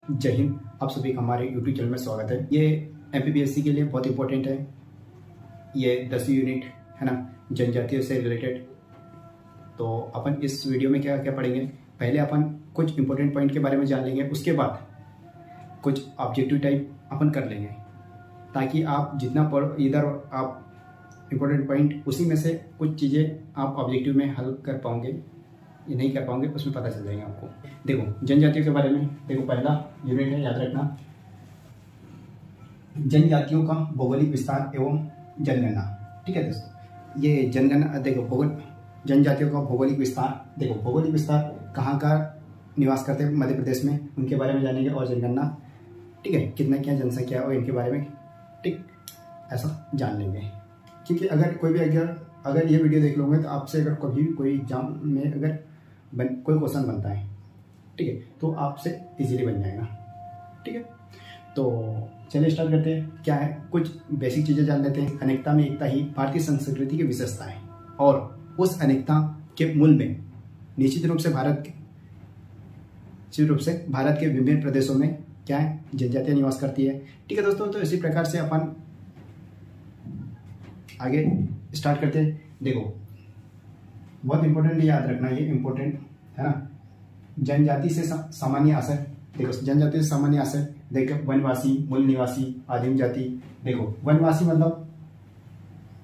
जय हिंद। आप सभी का हमारे यूट्यूब चैनल में स्वागत है। ये एमपीपीएससी के लिए बहुत इंपॉर्टेंट है। ये 10वीं यूनिट है ना, जनजातियों से रिलेटेड। तो अपन इस वीडियो में क्या क्या पढ़ेंगे, पहले अपन कुछ इंपॉर्टेंट पॉइंट के बारे में जान लेंगे, उसके बाद कुछ ऑब्जेक्टिव टाइप अपन कर लेंगे, ताकि आप जितना पढ़ इधर आप इंपॉर्टेंट पॉइंट उसी में से कुछ चीज़ें आप ऑब्जेक्टिव में हल कर पाओगे, ये नहीं कर पाओगे उसमें पता चल जाएगा आपको। देखो जनजातियों के बारे में, देखो पहला यूनिट है, याद रखना, जनजातियों का भौगोलिक विस्तार एवं जनगणना। ठीक है दोस्तों, ये जनगणना देखो जनजातियों का भौगोलिक विस्तार, देखो भौगोलिक विस्तार कहाँ का निवास करते हैं मध्य प्रदेश में, उनके बारे में जानेंगे, और जनगणना ठीक है कितना क्या जनसंख्या और इनके बारे में ठीक ऐसा जान लेंगे। क्योंकि अगर कोई भी अगर ये वीडियो देख लोगे तो आपसे अगर कभी कोई एग्जाम में अगर कोई क्वेश्चन बनता है, ठीक है, तो आपसे इजीली बन जाएगा। ठीक है, तो चलिए स्टार्ट करते हैं। क्या है, कुछ बेसिक चीज़ें जान लेते हैं। अनेकता में एकता ही भारतीय संस्कृति की विशेषता है, और उस अनेकता के मूल में निश्चित रूप से भारत के विभिन्न प्रदेशों में क्या है, जनजातियाँ निवास करती है। ठीक है दोस्तों, तो इसी प्रकार से अपन आगे स्टार्ट करते हैं। देखो बहुत इंपॉर्टेंट याद रखना, ये इंपॉर्टेंट है ना। जनजाति से सामान्य आशय, देखो जनजाति से सामान्य आशय, देखो वनवासी, मूल निवासी, आदिम जाति। देखो वनवासी मतलब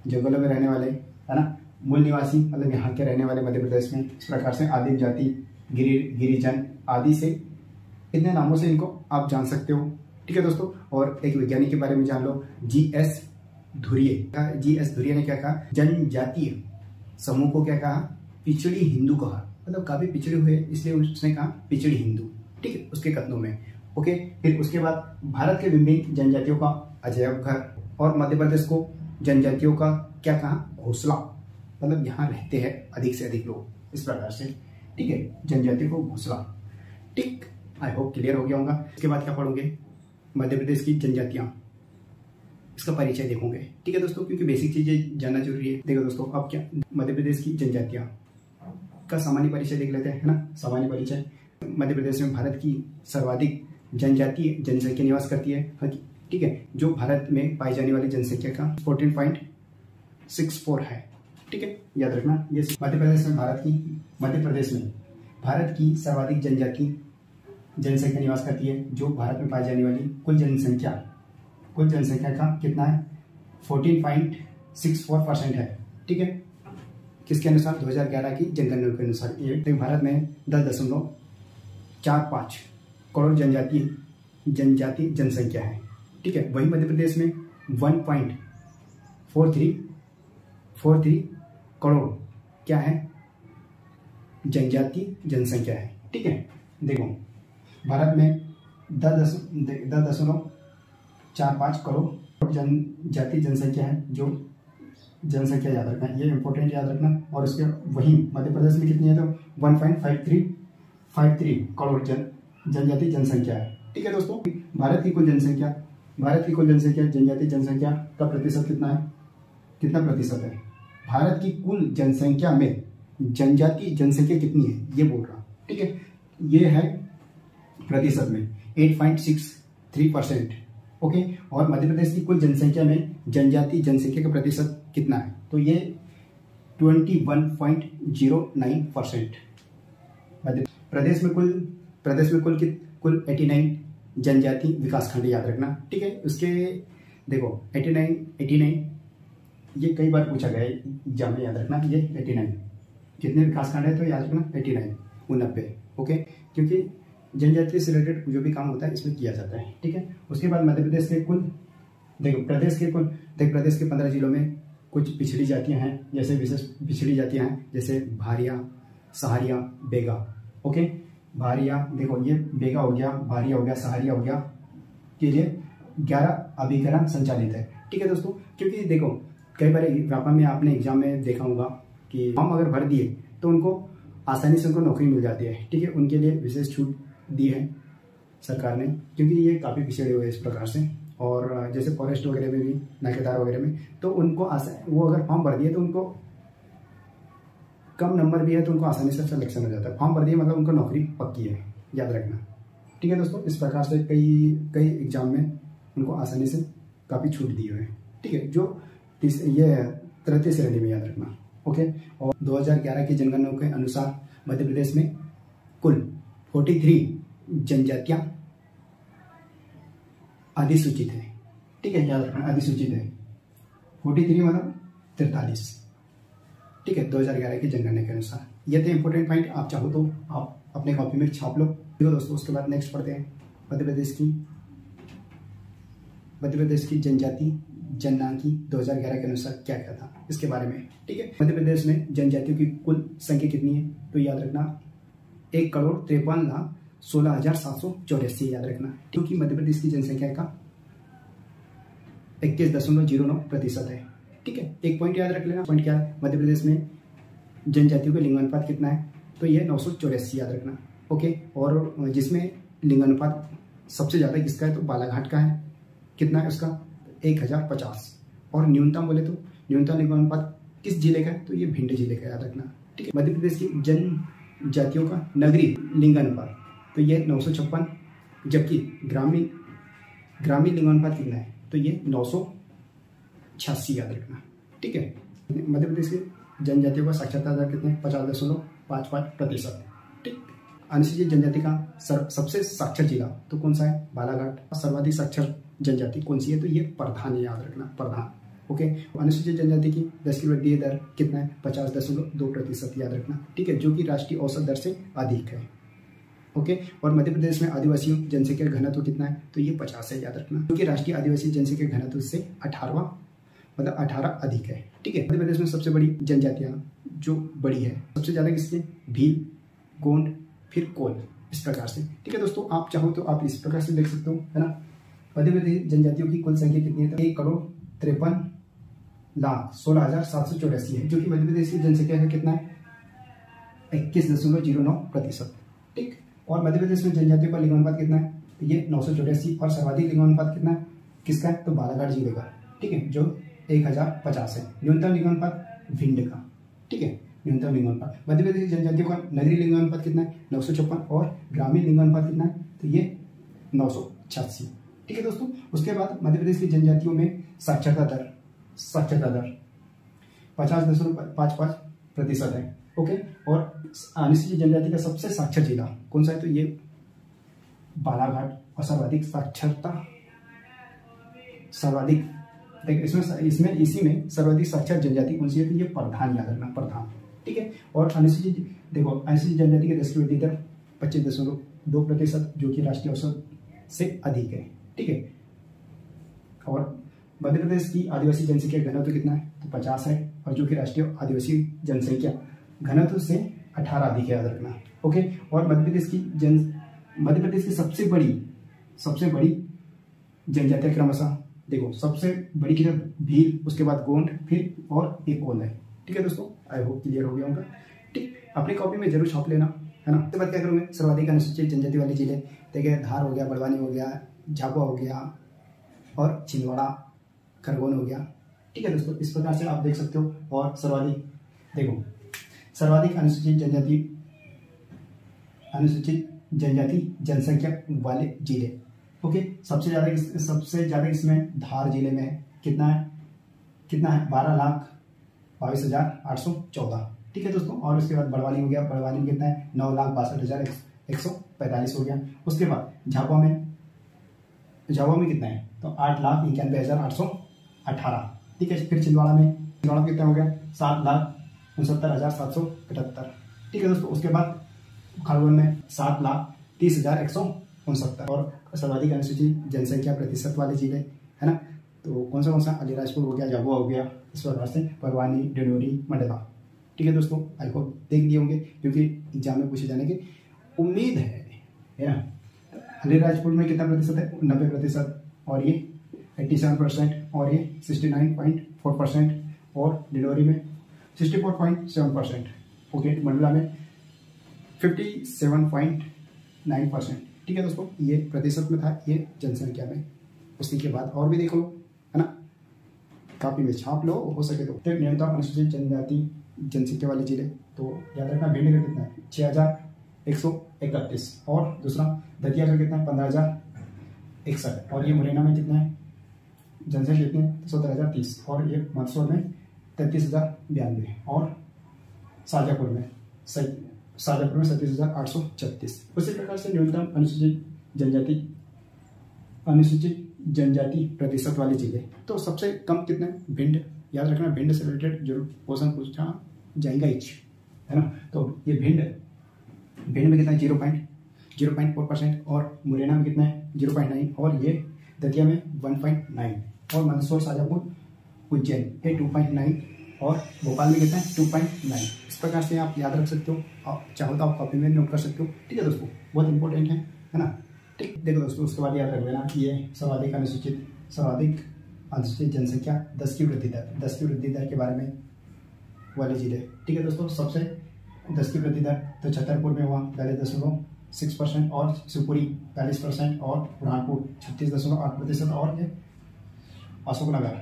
जंगलों में रहने वाले है ना, मूल निवासी मतलब यहाँ के रहने वाले मध्य प्रदेश में। इस प्रकार से आदिम जाति, गिरिजन आदि से इतने नामों से इनको आप जान सकते हो। ठीक है दोस्तों, और एक वैज्ञानिक के बारे में जान लो, जी.एस. धुरिये ने क्या कहा, जनजातीय समूह को क्या कहा, पिछड़ी हिंदू कहा, मतलब काफी पिछड़े हुए इसलिए उसने कहा पिछड़ी हिंदू। ठीक है, उसके कथनों में। ओके, फिर उसके बाद भारत के विभिन्न जनजातियों का अजैब घर, और मध्य प्रदेश को जनजातियों का क्या कहा, घोंसला, मतलब यहाँ रहते हैं अधिक से अधिक लोग, इस प्रकार से। ठीक है, जनजातियों को घोंसला। ठीक, आई होप क्लियर हो गया होगा। इसके बाद क्या पढ़ोगे, मध्य प्रदेश की जनजातियाँ, इसका परिचय देखोगे। ठीक है दोस्तों, क्योंकि बेसिक चीजें जानना जरूरी है। देखो दोस्तों, अब क्या मध्य प्रदेश की जनजातियां का सामान्य परिचय देख लेते हैं, है ना। सामान्य परिचय, मध्य प्रदेश में भारत की सर्वाधिक जनजातीय जनसंख्या निवास करती है। ठीक है, जो भारत में पाई जाने वाली जनसंख्या का 14.64 है। ठीक है, याद रखना। ये मध्य प्रदेश में भारत की सर्वाधिक जनसंख्या निवास करती है, जो भारत में पाई जाने वाली कुल जनसंख्या का कितना है, 14.64% है। ठीक है, किसके अनुसार, 2011 की जनगणना के अनुसार। ये भारत में 10.45 करोड़ जनजाति जनसंख्या है। ठीक है, वही मध्य प्रदेश में 1.43 करोड़ क्या है, जनजाति जनसंख्या है। ठीक है, देखो भारत में 10.45 करोड़ जनजाति जनसंख्या है, जो जनसंख्या याद रखना, ये इंपॉर्टेंट याद रखना। और उसके वही मध्य प्रदेश में कितनी है, तो 1.53 करोड़ जनजाति जनसंख्या है। ठीक है दोस्तों, भारत की कुल जनसंख्या जनजाति जनसंख्या का प्रतिशत कितना प्रतिशत है, भारत की कुल जनसंख्या में जनजाति जनसंख्या कितनी है, ये बोल रहा। ठीक है, ये है प्रतिशत में 8.63%। ओके, और मध्य प्रदेश की कुल जनसंख्या में जनजाति जनसंख्या का प्रतिशत कितना है, तो ये 21.09%। मध्य प्रदेश में कुल 89 जनजाति विकास खंड, याद रखना। ठीक है, उसके देखो 89 ये कई बार पूछा गया है एग्जाम में, याद रखना। ये 89 कितने विकास खंड है, तो याद रखना 89 90। ओके, क्योंकि जनजाति से रिलेटेड जो भी काम होता है इसमें किया जाता है। ठीक है, उसके बाद मध्य प्रदेश के प्रदेश के 15 जिलों में कुछ पिछड़ी जातियां हैं, जैसे विशेष पिछड़ी जातियां हैं, जैसे भारिया, सहारिया, बेगा। ओके, भारिया, देखो ये बेगा हो गया, भारिया हो गया, सहारिया हो गया, के लिए 11 अभिकरण संचालित है। ठीक है दोस्तों, क्योंकि देखो कई बार व्यापा में आपने एग्जाम में देखा होगा कि फॉर्म अगर भर दिए तो उनको आसानी से नौकरी मिल जाती है। ठीक है, उनके लिए विशेष छूट दी है सरकार ने, क्योंकि ये काफ़ी पिछड़े हुए इस प्रकार से। और जैसे फॉरेस्ट वगैरह में भी, नाकेदार वगैरह में, तो उनको वो अगर फॉर्म भर दिए तो उनको कम नंबर भी है तो उनको आसानी से सिलेक्शन हो जाता है। फॉर्म भर दिए मतलब उनको नौकरी पक्की है, याद रखना। ठीक है दोस्तों, इस प्रकार से कई कई एग्जाम में उनको आसानी से काफ़ी छूट दी हुई है। ठीक है, जो ये 33 श्रेणी में याद रखना। ओके, और 2011 की जनगणना के अनुसार मध्य प्रदेश में कुल 43 जनजातियां अधिसूचित है। ठीक है, याद रखना अधिसूचित है। 43 मतलब 43। ठीक है, 2011 की जनगणना के अनुसार। ये थे इंपॉर्टेंट पॉइंट, आप चाहो तो आप अपने कॉपी में छाप लो। देखो दोस्तों, उसके बाद नेक्स्ट पढ़ते हैं मध्य प्रदेश की जनजाति जननांकी 2011 के अनुसार क्या क्या था इसके बारे में। ठीक है, मध्य प्रदेश में जनजातियों की कुल संख्या कितनी है, तो याद रखना 1,53,16,784 याद रखना, क्योंकि मध्य प्रदेश की जनसंख्या का 21.09% है। ठीक है, एक पॉइंट याद रख लेना। पॉइंट क्या है, मध्य प्रदेश में जनजातियों का लिंगानुपात कितना है, तो ये 984 याद रखना। ओके, और जिसमें लिंगानुपात सबसे ज़्यादा किसका है, तो बालाघाट का है। कितना है उसका, 1050। और न्यूनतम बोले तो न्यूनतम लिंगानुपात किस जिले का है, तो ये भिंड जिले का याद रखना। ठीक है, मध्य प्रदेश की जनजातियों का नगरीय लिंगानुपात तो ये 956, जबकि ग्रामीण लिंगानुपात कितना है, तो ये 986 याद रखना। ठीक है, मध्य प्रदेश की जनजातियों का साक्षरता दर कितने, 50.55%। ठीक, अनुसूचित जनजाति का सबसे साक्षर जिला तो कौन सा है, बालाघाट। सर्वाधिक साक्षर जनजाति कौन सी है, तो ये प्रधान याद रखना, प्रधान। ओके, अनुसूचित जनजाति की 10 की वृद्धि दर कितना है, 50.2% याद रखना। ठीक है, जो कि राष्ट्रीय औसत दर से अधिक है। ओके, और मध्य प्रदेश में आदिवासियों जनसंख्या घनत्व कितना है, तो ये 50 है याद रखना, क्योंकि राष्ट्रीय आदिवासी जनसंख्या घनत्व से 18 अधिक है। ठीक है, मध्य प्रदेश में सबसे बड़ी जनजातियां जो बड़ी है, सबसे ज़्यादा किसकी, भील, गोंड, फिर कोल, इस प्रकार से। ठीक है दोस्तों, आप चाहो तो आप इस प्रकार से देख सकते हो, है ना। मध्य प्रदेश जनजातियों की कुल संख्या कितनी है, 1,53,16,784 है, जो कि मध्य प्रदेश की जनसंख्या का कितना है, 21.09%। ठीक, और मध्य प्रदेश में जनजातियों का लिंगानुपात कितना है, तो ये 984, और सर्वाधिक लिंगानुपात कितना है, किसका है, तो बालाघाट जिले का। ठीक है, जो 1050 है। न्यूनतम लिंगानुपात भिंड का। ठीक है, न्यूनतम लिंगानुपात। मध्य प्रदेश की जनजातियों का नगरीय लिंगानुपात कितना है, 956, और ग्रामीण लिंगानुपात कितना है, तो ये 986। ठीक है दोस्तों, उसके बाद मध्य प्रदेश की जनजातियों में साक्षरता दर 50.55% है। ओके, और अनुसूचित जनजाति का सबसे साक्षर जिला कौन सा है, तो ये बालाघाट। और इसमें इसी में सर्वाधिक साक्षर जनजाति कौन सी है, तो ये प्रधान याद रखना, प्रधान। ठीक है, और अनुसूचित जनजाति की 10 की वृद्धि दर 25.2%, जो कि राष्ट्रीय औसत से अधिक है। ठीक है, और मध्य प्रदेश की आदिवासी जनसंख्या घनत्व कितना है, तो 50 है, और जो कि राष्ट्रीय आदिवासी जनसंख्या घनत्व से 18 अधिक है याद रखना। ओके, और मध्य प्रदेश की सबसे बड़ी जनजातियां क्रमशः देखो, सबसे बड़ी की भील, उसके बाद गोंड, फिर और एक कोल है। ठीक है दोस्तों, आई होप क्लियर हो गया होगा। ठीक, अपनी कॉपी में जरूर छाप लेना, है ना। उसके बाद क्या करूँगा, सर्वाधिक अनुसूचित जनजाति वाले जिले देखिए, धार हो गया, बड़वानी हो गया, झाबुआ हो गया, और छिंदवाड़ा, खरगोन हो गया। ठीक है दोस्तों, इस प्रकार से आप देख सकते हो। और सर्वाधिक अनुसूचित जनजाति जनसंख्या वाले जिले। ओके, सबसे ज्यादा इसमें धार जिले में है। कितना है 12,22,814। ठीक है दोस्तों, और उसके बाद बड़वानी हो गया, बड़वानी में कितना है, 9,62,145 हो गया। उसके बाद झाबुआ में कितना है, तो 8,91,818। ठीक है, फिर छिंदवाड़ा कितना हो गया, 7,69,778। ठीक है दोस्तों, उसके बाद खरगोन में 7,30,169। और सर्वाधिक अनुसूचित जनसंख्या प्रतिशत वाले जिले, है ना, तो कौन सा अलीराजपुर हो गया, झाबुआ हो गया, इस प्रकार से परवानी, डिंडोरी, मंडला। ठीक है दोस्तों, आई होप देख लिए होंगे, क्योंकि एग्जाम में पूछे जाने की उम्मीद है ना। अलीराजपुर में कितना प्रतिशत है, 90%, और ये 87%, और ये 69.4%, और डिंडोरी में 64.7%। ओके, मंडला में 57.9%। ठीक है दोस्तों, ये प्रतिशत में था, ये जनसंख्या में। उसी के बाद और भी देख लो, है ना, कॉपी में छाप लो, हो सके तो। न्यूनतम अनुसूचित जनजाति जनसंख्या वाले जिले, तो याद रखना भिंड का कितना है, 6,131, और दूसरा दतिया का कितना है 15,061 और ये मुरैना में कितना है जनसंख्या कितनी है 17,030 और ये मंदसौर में 33,092 और शाजापुर में 37,836। उसी प्रकार से न्यूनतम अनुसूचित जनजाति प्रतिशत वाले जिले, तो सबसे कम कितने भिंड, याद रखना भिंड से रिलेटेड जरूर क्वेश्चन पूछा जाएगा इच, है ना। तो ये भिंड में कितना है 0.4% और मुरैना में कितना है 0.9 और ये दतिया में 1.9 और मंदसौर शाजापुर उज्जैन ये 2.9 और भोपाल में कितना है 2.9। इस प्रकार से आप याद रख सकते हो, आप चाहो तो आप कॉपी में नोट कर सकते हो। ठीक है दोस्तों, बहुत इंपॉर्टेंट है ना। ठीक, देखो दोस्तों उसके बाद याद रख लेना ये सर्वाधिक अनुसूचित जनसंख्या 10 की वृद्धि दर के बारे में वाले जिले। ठीक है दोस्तों, सबसे 10 की वृद्धि दर तो छतरपुर में हुआ 42.6% और शिवपुरी 42% और बुरहानपुर 36.8% और ये अशोकनगर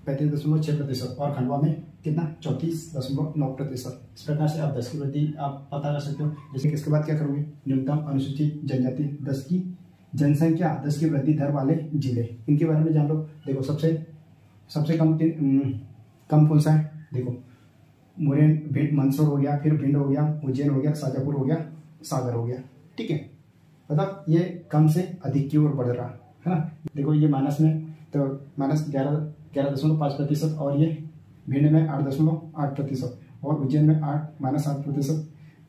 35.6% और खंडवा में कितना 34.9%। इस प्रकार से आप 10 की वृद्धि आप पता कर सकते हो। जैसे कि इसके बाद क्या करोगे, न्यूनतम अनुसूचित जनजाति 10 की जनसंख्या 10 की वृद्धि दर वाले जिले, इनके बारे में जान लो। देखो सबसे कम कौन सा है, देखो मंदसौर हो गया, फिर भिंड हो गया, उज्जैन हो गया, शाजापुर हो गया, सागर हो गया। ठीक है, मतलब ये कम से अधिक की ओर बढ़ रहा है ना। देखो ये माइनस में तो -11.5% और ये भिंड में 8.8% और उज्जैन में -8%।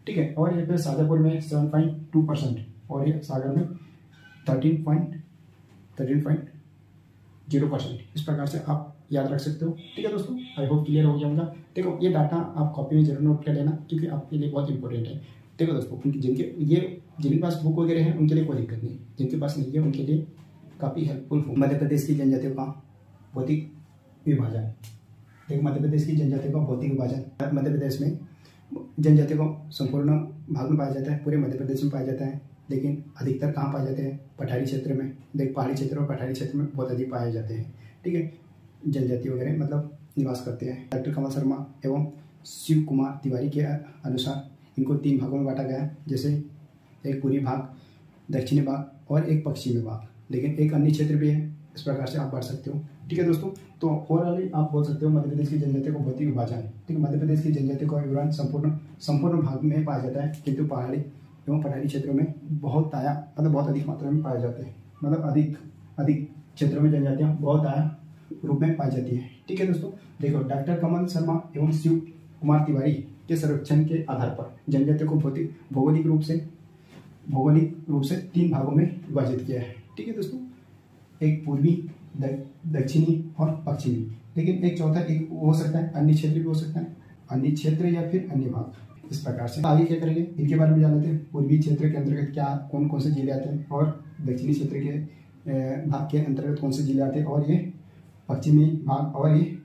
ठीक है, और ये फिर शाजापुर में 7.2% और ये सागर में 13.0%। इस प्रकार से आप याद रख सकते हो। ठीक है दोस्तों, आई होप क्लियर हो गया होगा। देखो ये डाटा आप कॉपी में जरूर नोट कर लेना क्योंकि आपके लिए बहुत इंपॉर्टेंट है। देखो दोस्तों, जिनके पास बुक वगैरह है उनके लिए कोई दिक्कत नहीं, जिनके पास नहीं है उनके लिए काफ़ी हेल्पफुल हो। मध्य प्रदेश की जनजातियों का भौतिक विभाजन, देखो मध्य प्रदेश की जनजातियों का भौतिक विभाजन, मध्य प्रदेश में जनजातियों को संपूर्ण भाग में पाया जाता है, पूरे मध्य प्रदेश में पाया जाता है, लेकिन अधिकतर कहाँ पाए जाते हैं, पठारी क्षेत्र में। देख पहाड़ी क्षेत्र और पठारी क्षेत्र में बहुत अधिक पाए जाते हैं। ठीक है, जनजाति वगैरह मतलब निवास करते हैं। डॉक्टर कमल शर्मा एवं शिव कुमार तिवारी के अनुसार इनको 3 भागों में बांटा गया है, जैसे एक पूर्वी भाग, दक्षिणी भाग और एक पश्चिमी भाग, लेकिन एक अन्य क्षेत्र भी है। इस प्रकार से आप बांट सकते हो। ठीक है दोस्तों, तो ओवरऑल आप बोल सकते हो मध्य प्रदेश की जनजाति को भौतिक विभाजन। ठीक है, मध्य प्रदेश की जनजाति का विवरण संपूर्ण भाग में पाया जाता है, किंतु पहाड़ी एवं पठारी क्षेत्रों में बहुत अधिक मात्रा में पाए जाते हैं। मतलब अधिक क्षेत्रों में जनजातियाँ बहुत आया रूप में पाई जाती है। ठीक है दोस्तों, देखो डॉक्टर कमल शर्मा एवं शिव कुमार तिवारी के सर्वेक्षण के आधार पर जनजातियों को भौगोलिक रूप से 3 भागों में विभाजित किया है। ठीक है दोस्तों, एक पूर्वी, दक्षिणी और पश्चिमी, लेकिन एक चौथा एक हो सकता है अन्य क्षेत्र भी हो सकता है, अन्य क्षेत्र या फिर अन्य भाग। इस प्रकार से आगे क्या करेंगे इनके बारे में जान लेते हैं। पूर्वी क्षेत्र के अंतर्गत क्या कौन से जिले आते हैं और दक्षिणी क्षेत्र के भाग के अंतर्गत कौन से जिले आते हैं और ये पश्चिमी भाग और ये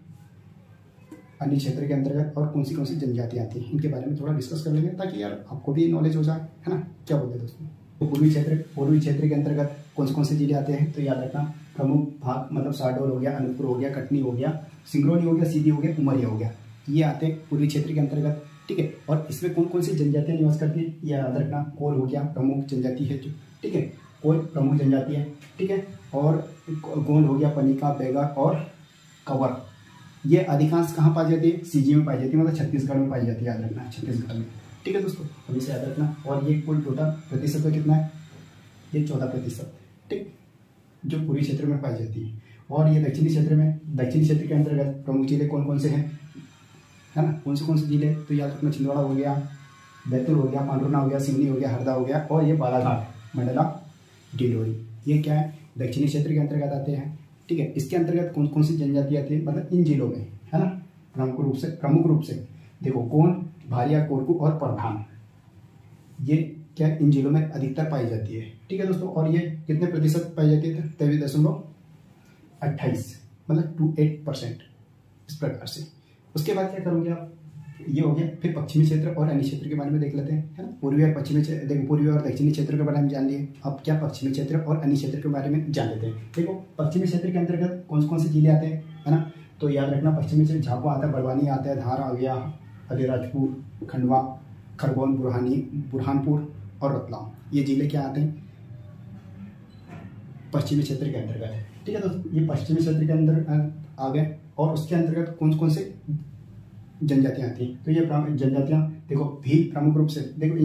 अन्य क्षेत्र के अंतर्गत और कौन सी जनजातियाँ आती हैं, इनके बारे में थोड़ा डिस्कस कर लेंगे ताकि यार आपको भी नॉलेज हो जाए, है ना। क्या बोलते हैं दोस्तों, तो पूर्वी क्षेत्र के अंतर्गत कौन से जिले आते हैं, तो याद रखना प्रमुख भाग मतलब शहडोल हो गया, अनूपपुर हो गया, कटनी हो गया, सिंगरौली हो गया, सीधी हो गया, उमरिया हो गया, ये आते हैं पूर्वी क्षेत्र के अंतर्गत। ठीक है, और इसमें कौन सी जनजातियाँ निवास करती है, यह याद रखना कोल हो गया प्रमुख जनजाति है। ठीक है, कोल प्रमुख जनजाति है। ठीक है, और गोंड हो गया, पनिका, बेगा और कंवर, ये अधिकांश कहाँ पाई जाती है, सीजी में पाई जाती है, मतलब छत्तीसगढ़ में पाई जाती है, याद रखना छत्तीसगढ़ में। ठीक है दोस्तों, अभी से याद रखना। और ये कुल टोटल प्रतिशत कितना है, ये 14%। ठीक, जो पूर्वी क्षेत्र में पाई जाती है। और ये दक्षिणी क्षेत्र के अंतर्गत प्रमुख जिले कौन से हैं, है ना, कौन से जिले, तो याद रखना छिंदवाड़ा हो गया, बैतूल हो गया, पांडुरना हो गया, सिवनी हो गया, हरदा हो गया और ये बालाघाट, मंडला, डिंडोरी, ये क्या है दक्षिणी क्षेत्र के अंतर्गत आते हैं। ठीक है, इसके अंतर्गत कौन सी जनजाति आती है, मतलब इन जिलों में, है ना, प्रमुख रूप से देखो गोंड, भारिया, कोरकू और प्रधान, ये क्या इन जिलों में अधिकतर पाई जाती है। ठीक है दोस्तों, और ये कितने प्रतिशत पाई जाती है, 23.28 मतलब 28%। इस प्रकार से उसके बाद क्या करोगे आप, ये हो गया। फिर पश्चिमी क्षेत्र और अन्य क्षेत्र के बारे में देख लेते हैं, है ना। पूर्वी और पश्चिमी क्षेत्र, देखो पूर्वी और दक्षिणी क्षेत्र के बारे में जान लिए, अब क्या पश्चिमी क्षेत्र और अन्य क्षेत्र के बारे में जान लेते हैं। देखो पश्चिमी क्षेत्र के अंतर्गत कौन से जिले आते हैं, है ना, तो याद रखना पश्चिमी क्षेत्र झाबुआ आता है, बड़वानी आता है, धार आ गया, अलीराजपुर, खंडवा, खरगोन, बुरहानपुर और रतलाम, ये जिले क्या आते हैं? पश्चिमी क्षेत्र के अंतर्गत। ठीक है दोस्तों, ये पश्चिमी क्षेत्र के अंदर आ गए। और उसके अंतर्गत कौन कौन से जनजातियाँ आती हैं? तो ये जनजातियाँ देखो, भील प्रमुख रूप से, देखो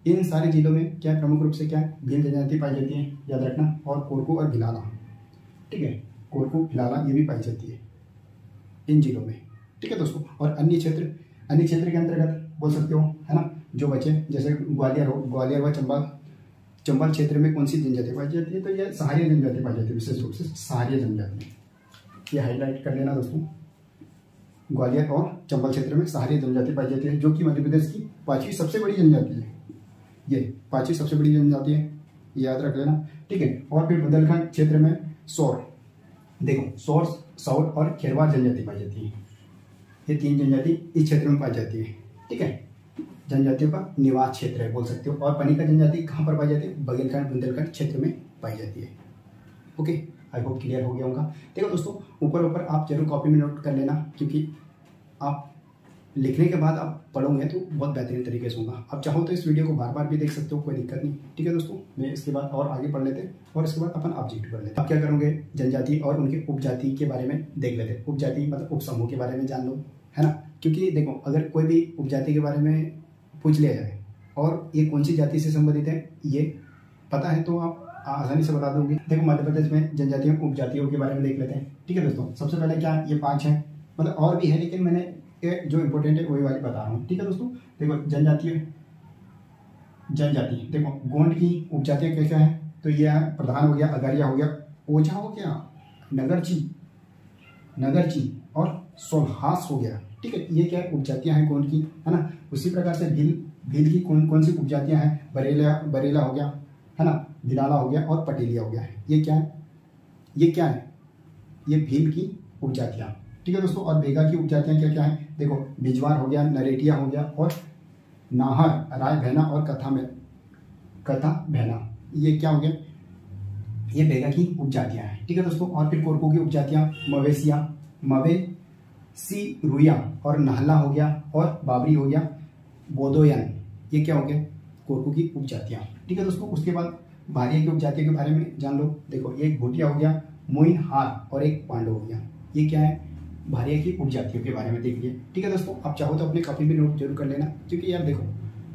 इन सारे जिलों में क्या प्रमुख रूप से क्या है? भील जनजाति पाई जाती है, याद रखना। और कोरकू और भिलाला, ठीक है, कोरकू भिलाला ये भी पाई जाती है इन जिलों में। ठीक है दोस्तों, और अन्य क्षेत्र के अंतर्गत बोल सकते हो, है ना, जो बचे जैसे ग्वालियर व चंबल क्षेत्र में कौन सी जनजाति पाई जाती है? तो ये सहारिया जनजाति पाई जाती है, विशेष रूप से सहारिया जनजाति। ये हाईलाइट कर लेना दोस्तों, ग्वालियर और चंबल क्षेत्र में सहारिया जनजाति पाई जाती है, जो कि मध्य प्रदेश की 5वीं सबसे बड़ी जनजाति है। ये 5वीं सबसे बड़ी जनजाति है, याद रख लेना। ठीक है, और फिर बुंदेलखंड क्षेत्र में सौर, देखो सौर और खेरवार जनजाति पाई जाती है। ये 3 जनजाति इस क्षेत्र में पाई जाती है। ठीक है, जनजातियों का निवास क्षेत्र है बोल सकते हो। और पनिका जनजाति कहाँ पर पाई जाती है? बघेलखंड बुंदेलखंड क्षेत्र में पाई जाती है। ओके, आई होप क्लियर हो गया होगा। देखो दोस्तों, ऊपर आप जरूर कॉपी में नोट कर लेना, क्योंकि आप लिखने के बाद आप पढ़ोगे तो बहुत बेहतरीन तरीके से होगा। आप चाहो तो इस वीडियो को बार बार भी देख सकते हो, कोई दिक्कत नहीं। ठीक है दोस्तों, मैं इसके बाद और आगे पढ़ लेते और इसके बाद अपन ऑब्जेक्टिव कर लेते। आप क्या करोगे? जनजाति और उनके उपजाति के बारे में देख लेते। उपजाति मतलब उप समूह के बारे में जान लो, है ना। क्योंकि देखो, अगर कोई भी उपजाति के बारे में पूछ लिया जाए और ये कौन सी जाति से संबंधित है ये पता है तो आप आसानी से बता दोगे। देखो, मध्य प्रदेश में जनजातियों उपजातियों के बारे में देख लेते हैं। ठीक है दोस्तों, सबसे पहले क्या ये 5 है, मतलब और भी है, लेकिन मैंने ये जो इम्पोर्टेंट है वही वाली बता रहा हूँ। ठीक है दोस्तों, देखो जनजाति देखो, गोंड की उपजातियाँ क्या क्या है? तो ये प्रधान हो गया, अगारिया हो गया, ओझा हो गया, नगरची और सोल्हास हो गया। ठीक है, ये क्या उपजातियां हैं गोंड की, है ना। उसी प्रकार से भील की कौन सी उपजातियां हैं? बरेला हो गया, है ना, भिलाला हो गया और पटेलिया हो गया है। ये क्या है? ये भील की उपजातियां। ठीक है दोस्तों, और बेगा की उपजातियां क्या क्या हैं? देखो, बिजवार हो गया, नरेटिया हो गया और नाहर, राय भैना और कथा भैना, ये क्या हो गया? ये बेगा की उपजातियां हैं। ठीक है दोस्तों, और फिर कोरकू की उपजातियां मवेसी रुया और नाहला हो गया और बाबरी हो गया, बोदोयन, ये क्या हो गया? कोरकू की उपजातियां। ठीक है दोस्तों, उसके बाद भारिया की उपजातियों के बारे में जान लो। देखो, एक भूटिया हो गया, मोइन हार और एक पांडव हो गया। ये क्या है? भारिया की उपजातियों के बारे में देख लिए। ठीक है दोस्तों, आप चाहो तो अपने कॉपी में नोट जरूर कर लेना, क्योंकि यार देखो,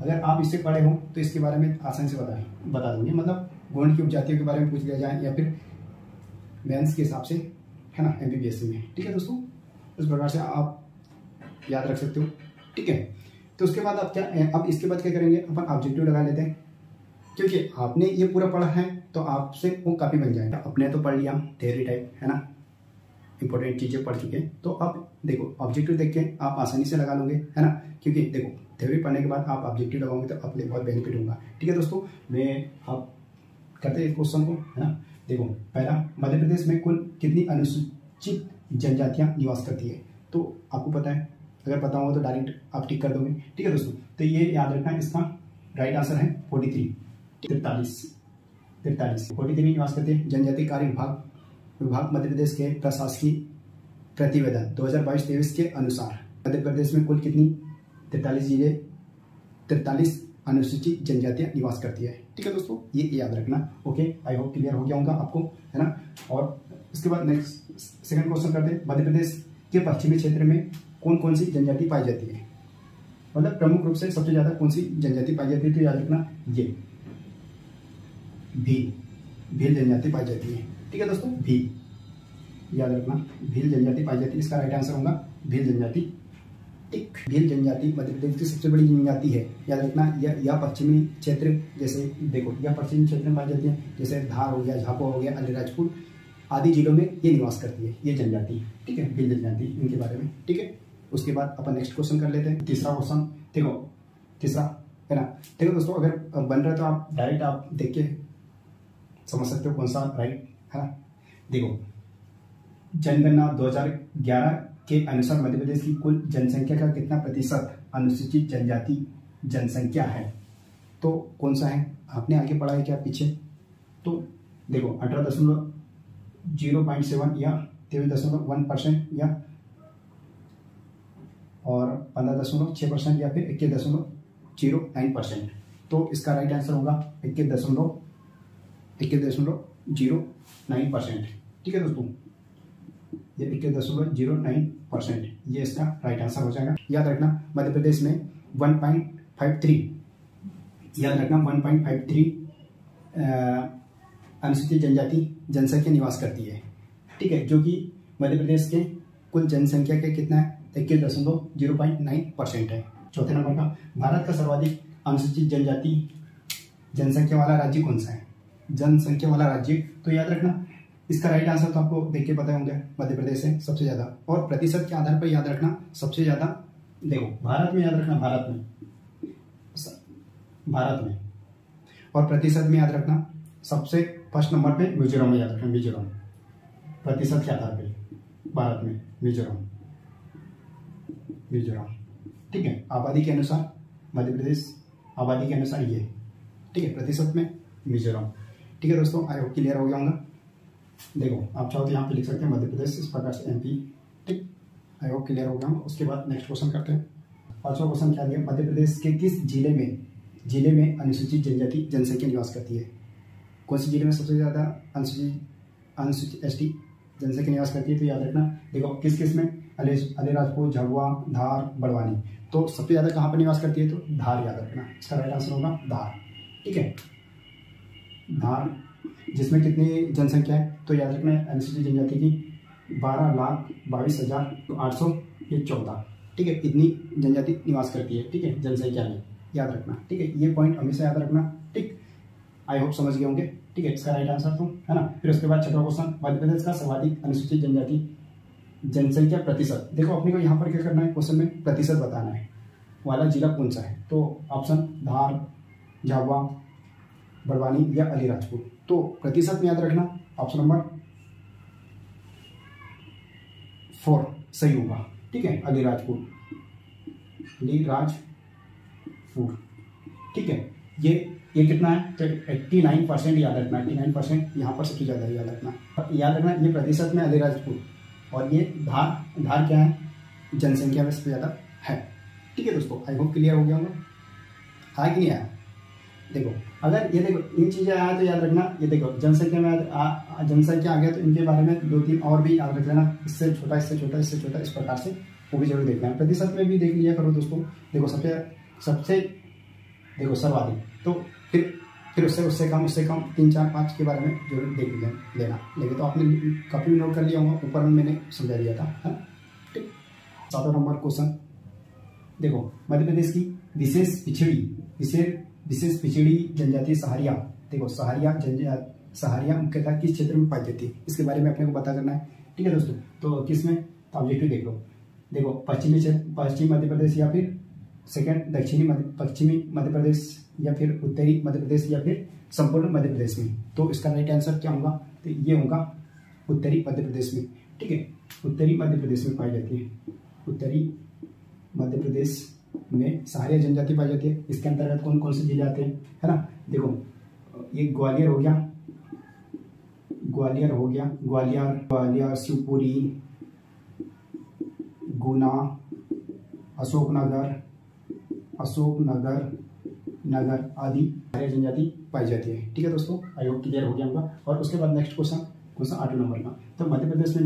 अगर आप इससे पढ़े हो तो इसके बारे में आसानी से बता दूंगी। मतलब गोंड की उपजातियों के बारे में पूछ लिया जाए या फिर मेंस के हिसाब से, है ना, MPPSC में। ठीक है दोस्तों, इस प्रकार से आप याद रख सकते हो। ठीक है, तो उसके बाद अब इसके बाद क्या करेंगे? अपन ऑब्जेक्टिव लगा लेते हैं, क्योंकि आपने ये पूरा पढ़ा है तो आपसे वो काफ़ी बन जाएगा। अपने तो पढ़ लिया थ्योरी टाइप, है ना, इंपॉर्टेंट चीज़ें पढ़ चुके हैं, तो अब देखो ऑब्जेक्टिव देख के आप आसानी से लगा लोगे, है ना। क्योंकि देखो, थ्योरी पढ़ने के बाद आप ऑब्जेक्टिव लगाओगे तो अपने बहुत बेनिफिट होगा। ठीक है दोस्तों, आप करते हैं इस क्वेश्चन को, है ना। देखो, पहला, मध्य प्रदेश में कुल कितनी अनुसूचित जनजातियां निवास करती है? तो आपको पता है, अगर पता होगा तो डायरेक्ट आप टिक कर दोगे। ठीक है दोस्तों, तो ये याद रखना, इसका राइट आंसर है 43 निवास करते हैं। जनजाति कार्य विभाग मध्य प्रदेश के प्रशासकीय प्रतिवेदन 2022-23 के अनुसार मध्य प्रदेश में कुल कितनी 43 अनुसूचित जनजातियां निवास करती है। ठीक है दोस्तों, ये याद रखना। ओके, आई होप क्लियर हो गया होगा आपको, है ना। और इसके बाद नेक्स्ट सेकंड क्वेश्चन करते हैं। मध्य प्रदेश के पश्चिमी क्षेत्र में कौन सी जनजाति पाई जाती है? मतलब प्रमुख रूप से सबसे ज्यादा कौन सी जनजाति पाई जाती है? तो याद रखना, ये भील जनजाति पाई जाती है। ठीक है दोस्तों, भील, याद रखना, भील जनजाति पाई जाती है। इसका राइट आंसर होगा भील जनजाति। टिक। भील जनजाति मध्य प्रदेश की सबसे बड़ी जनजाति है, याद रखना। यह पश्चिमी क्षेत्र, जैसे देखो, यह पश्चिमी क्षेत्र में पाई जाती है, जैसे धार हो गया, झापो हो गया, अलीराजपुर आदि जिलों में ये निवास करती है, ये जनजाति। ठीक है, भील जनजाति, इनके बारे में। ठीक है, उसके बाद अपन नेक्स्ट क्वेश्चन कर लेते हैं। तीसरा क्वेश्चन देखो, तीसरा, है ना। देखो दोस्तों, अगर बन रहा है तो आप डायरेक्ट आप देख के समझ सकते हो कौन सा राइट है ना। देखो, जनगणना 2011 के अनुसार मध्य प्रदेश की कुल जनसंख्या का कितना प्रतिशत अनुसूचित जनजाति जनसंख्या है? तो कौन सा है? आपने आगे पढ़ा है क्या पीछे? तो देखो, 18.0.7 या 23.1% या और 15.6% या फिर 21.09%। तो इसका राइट आंसर होगा 21.09%। ठीक है दोस्तों, ये 21.09%, ये इसका राइट आंसर हो जाएगा। याद रखना मध्य प्रदेश में 1.53, याद रखना 1.53 अनुसूचित जनजाति जनसंख्या निवास करती है। ठीक है, जो कि मध्य प्रदेश के कुल जनसंख्या के कितना है, 21.09% है। चौथे नंबर का, भारत का सर्वाधिक अनुसूचित जनजाति जनसंख्या वाला राज्य कौन सा है? जनसंख्या वाला राज्य, तो याद रखना इसका राइट आंसर तो आपको देख के पता होंगे, मध्य प्रदेश है सबसे ज्यादा। और प्रतिशत के आधार पर याद रखना सबसे ज्यादा, देखो भारत में याद रखना, भारत में, और प्रतिशत में याद रखना सबसे फर्स्ट नंबर पे मिजोरम में, याद रखना मिजोरम, प्रतिशत के आधार पे भारत में मिजोरम। ठीक है, आबादी के अनुसार मध्य प्रदेश, आबादी के अनुसार ये, ठीक है, प्रतिशत में मिजोरम। ठीक है दोस्तों, आई होप क्लियर हो गया होगा। देखो आप चाहो तो यहाँ पे लिख सकते हैं मध्य प्रदेश, इस प्रकार से MP। ठीक, आई होप क्लियर हो गया होगा। उसके बाद नेक्स्ट क्वेश्चन करते हैं। पांचवा क्वेश्चन क्या दिया, मध्य प्रदेश के किस जिले में अनुसूचित जनजाति जनसंख्या निवास करती है? कौन सी जिले में सबसे ज्यादा अनुसूचित ST जनसंख्या निवास करती है? तो याद रखना, देखो किस किस में, अलीराजपुर, झाबुआ, धार, बड़वानी। तो सबसे ज्यादा कहाँ पर निवास करती है? तो धार, याद रखना इसका राइट आंसर होगा धार। ठीक है, धार, जिसमें कितनी जनसंख्या है? तो याद रखना अनुसूचित जनजाति की 12,22,814। ठीक है, इतनी जनजाति निवास करती है, ठीक है, जनसंख्या में, याद रखना। ठीक है, ये पॉइंट हमेशा याद रखना। ठीक, आई होप समझ गए होंगे। ठीक है, इसका राइट आंसर तो है ना। फिर उसके बाद छठवां क्वेश्चन, मध्य प्रदेश का सर्वाधिक अनुसूचित जनजाति जनसंख्या प्रतिशत। देखो अपने को यहाँ पर क्या करना है, क्वेश्चन में प्रतिशत बताना है वाला जिला कौन सा है। तो ऑप्शन धार, झाबुआ, बड़वानी या अलीराजपुर। तो प्रतिशत में याद रखना ऑप्शन नंबर 4 सही होगा। ठीक है, अलीराजपुर। ठीक है, ये कितना है? तो 89% याद रखना, 89% यहाँ पर सबसे ज्यादा याद रखना। याद रखना ये प्रतिशत में अलीराजपुर, और ये धार क्या है? जनसंख्या में सबसे ज्यादा है। ठीक है दोस्तों, आई होप क्लियर हो गया होगा। हाँ कि नहीं आया? देखो अगर ये देखो इन चीजें आया तो याद रखना, ये देखो जनसंख्या में जनसंख्या आ गया तो इनके बारे में 2-3 और भी याद रख लेना, इससे छोटा, इससे छोटा, इससे छोटा, इस प्रकार से वो भी जरूर देखना है। प्रतिशत में भी देख लिया करो दोस्तों। देखो सबसे देखो सर्वाधिक, तो फिर उससे कम 3, 4, 5 के बारे में जरूर देख लेना। लेकिन तो आपने काफी नोट कर लिया होगा, ऊपर में मैंने समझा दिया था, है ना। ठीक, 7वां नंबर क्वेश्चन देखो, मध्य प्रदेश की विशेष पिछड़ी जनजाति सहारिया। देखो सहारिया मुख्यतः किस क्षेत्र में पाई जाती है, इसके बारे में अपने को पता करना है। ठीक है दोस्तों, तो किस में, तो ऑब्जेक्टिव देख लो। देखो पश्चिमी मध्य प्रदेश, या फिर सेकंड पश्चिमी मध्य प्रदेश, या फिर उत्तरी मध्य प्रदेश, या फिर संपूर्ण मध्य प्रदेश में। तो इसका राइट आंसर क्या होगा? तो ये होगा उत्तरी मध्य प्रदेश में। ठीक है, उत्तरी मध्य प्रदेश में पाई जाती है। उत्तरी मध्य प्रदेश में सहारिया जनजाति पाई जाती है। इसके अंतर्गत कौन कौन से जिले आते हैं, है ना। देखो ये ग्वालियर हो गया, शिवपुरी, गुना, अशोकनगर नगर आदि सहारिया जनजाति पाई जाती है। ठीक है दोस्तों, आई होप क्लियर हो गया होगा। और उसके बाद नेक्स्ट क्वेश्चन 8वें नंबर का, तो मध्य प्रदेश में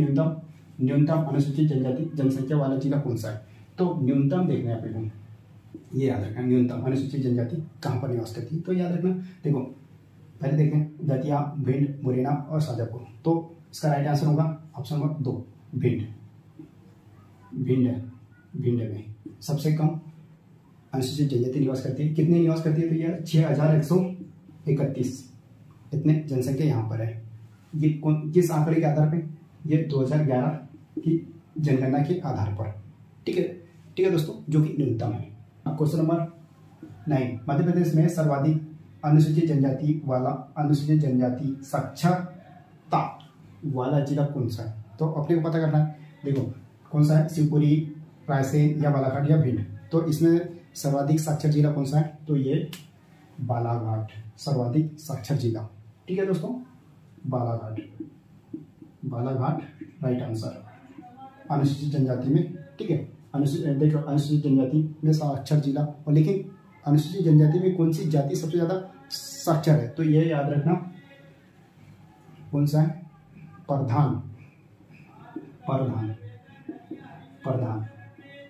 न्यूनतम अनुसूचित जनजाति जनसंख्या वाला जिला कौन सा है? तो न्यूनतम देखना है अपने को, ये याद रखना, न्यूनतम अनुसूचित जनजाति कहाँ पर निवास करती है। तो याद रखना, देखो पहले देखें दतिया, भिंड, मुरैना और शाजापुर। तो इसका राइट आंसर होगा ऑप्शन नंबर 2 भिंड में सबसे कम अनुसूचित जनजाति निवास करती है। कितने निवास करती है? तो यार 6131 इतने जनसंख्या यहाँ पर है। ये किस आंकड़े के आधार पे? ये 2011 की जनगणना के आधार पर। ठीक है दोस्तों, जो कि न्यूनतम है। अब क्वेश्चन नंबर 9, मध्य प्रदेश में सर्वाधिक अनुसूचित जनजाति साक्षरता वाला जिला कौन सा है? तो अपने को पता करना है। देखो कौन सा है, शिवपुरी, रायसेन या बालाघाट या भिंड। तो इसमें सर्वाधिक साक्षर जिला कौन सा है? तो ये बालाघाट, सर्वाधिक साक्षर जिला। ठीक है दोस्तों, बालाघाट राइट आंसर अनुसूचित जनजाति में। ठीक है, अनुसूचित जनजाति में साक्षर जिला। और लेकिन अनुसूचित जनजाति में कौन सी जाति सबसे ज्यादा साक्षर है? तो ये याद रखना, कौन सा है? प्रधान, प्रधान, प्रधान,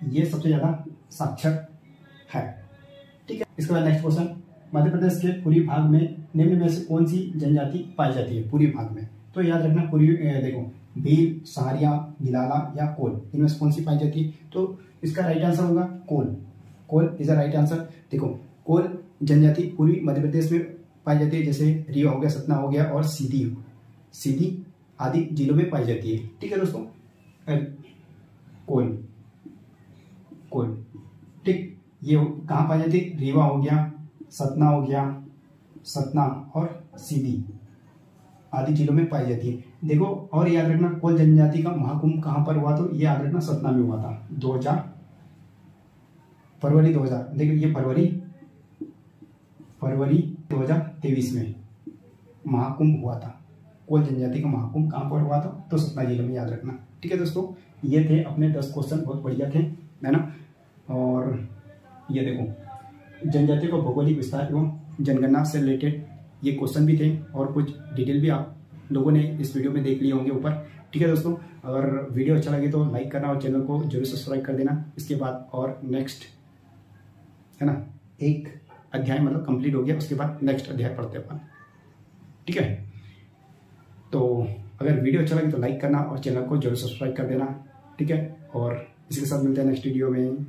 ये सबसे ज्यादा साक्षर है। ठीक है, इसके बाद नेक्स्ट क्वेश्चन, मध्य प्रदेश के पूर्वी भाग में निम्न में से कौन सी जनजाति पाई जाती है? पूर्वी भाग में तो याद रखना पूर्वी, देखो भील, सहारिया, भिलाला या कोल, इनमें से कौन सी पाई जाती है? तो इसका राइट आंसर होगा Kol. Kol is the right answer. देखो कोल जनजाति पूर्वी मध्य प्रदेश में पाई जाती है, जैसे रीवा हो गया, सतना हो गया और सीधी आदि जिलों में पाई जाती है। ठीक है दोस्तों, कोल, कोल, ठीक, ये कहाँ पाई जाती है? रीवा हो गया, सतना हो गया, सतना और सीधी आदि जिलों में पाई जाती है। देखो और याद रखना, कोल जनजाति का महाकुंभ कहाँ पर हुआ? तो ये याद रखना सतना में हुआ था, फरवरी 2000, देखो ये फरवरी 2023 में महाकुंभ हुआ था। कोल जनजाति का महाकुंभ कहाँ पर हुआ था? तो सतना जिले में, याद रखना। ठीक है दोस्तों, ये थे अपने 10 क्वेश्चन, बहुत बढ़िया थे, है ना। और ये देखो जनजाति को भौगोलिक विस्तार एवं जनगणना से रिलेटेड ये क्वेश्चन भी थे और कुछ डिटेल भी आप लोगों ने इस वीडियो में देख लिए होंगे ऊपर। ठीक है दोस्तों, अगर वीडियो अच्छा लगे तो लाइक करना और चैनल को जरूर सब्सक्राइब कर देना। इसके बाद और नेक्स्ट, है ना, एक अध्याय मतलब कंप्लीट हो गया, उसके बाद नेक्स्ट अध्याय पढ़ते अपन। ठीक है, तो अगर वीडियो अच्छा लगे तो लाइक करना और चैनल को जरूर सब्सक्राइब कर देना। ठीक है, और इसी के साथ मिलते हैं नेक्स्ट वीडियो में।